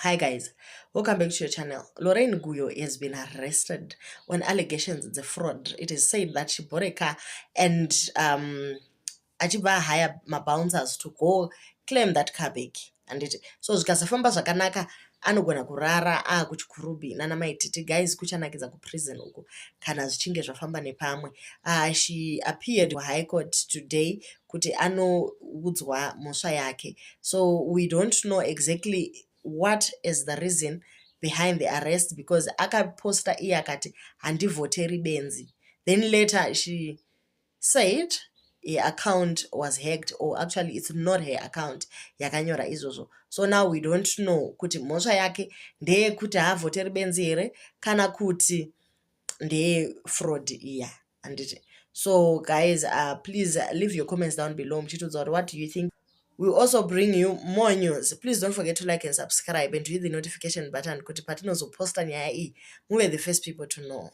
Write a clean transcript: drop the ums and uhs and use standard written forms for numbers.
Hi guys, welcome back to your channel. Lorraine Guyo has been arrested on allegations it's a fraud. It is said that she bought a car and achiba hire my bouncers to go claim that car back. And it so zvikasafamba zvakanaka anogona kurara kuchikurubi nana maititi guys kuchanakidza kuprison uko kana zvichinge zvafamba nepamwe. She appeared to High Court today kuti anoudzwa mhosva yake. So we don't know exactly what is the reason behind the arrest, because akaposta iye akati handivhoteri benzi. Then later she said her account was hacked, or actually it's not her account yakanyora izvozvo. So now we don't know kuti mhosva yake ndeye kuti haavhoteri benzi here kana kuti ndeye fraud iya. So guys, please leave your comments down below. What do you think? We'll also bring you more news. Please don't forget to like and subscribe and hit the notification button kuti patinozoposta nyaya iyi muve the first people to know.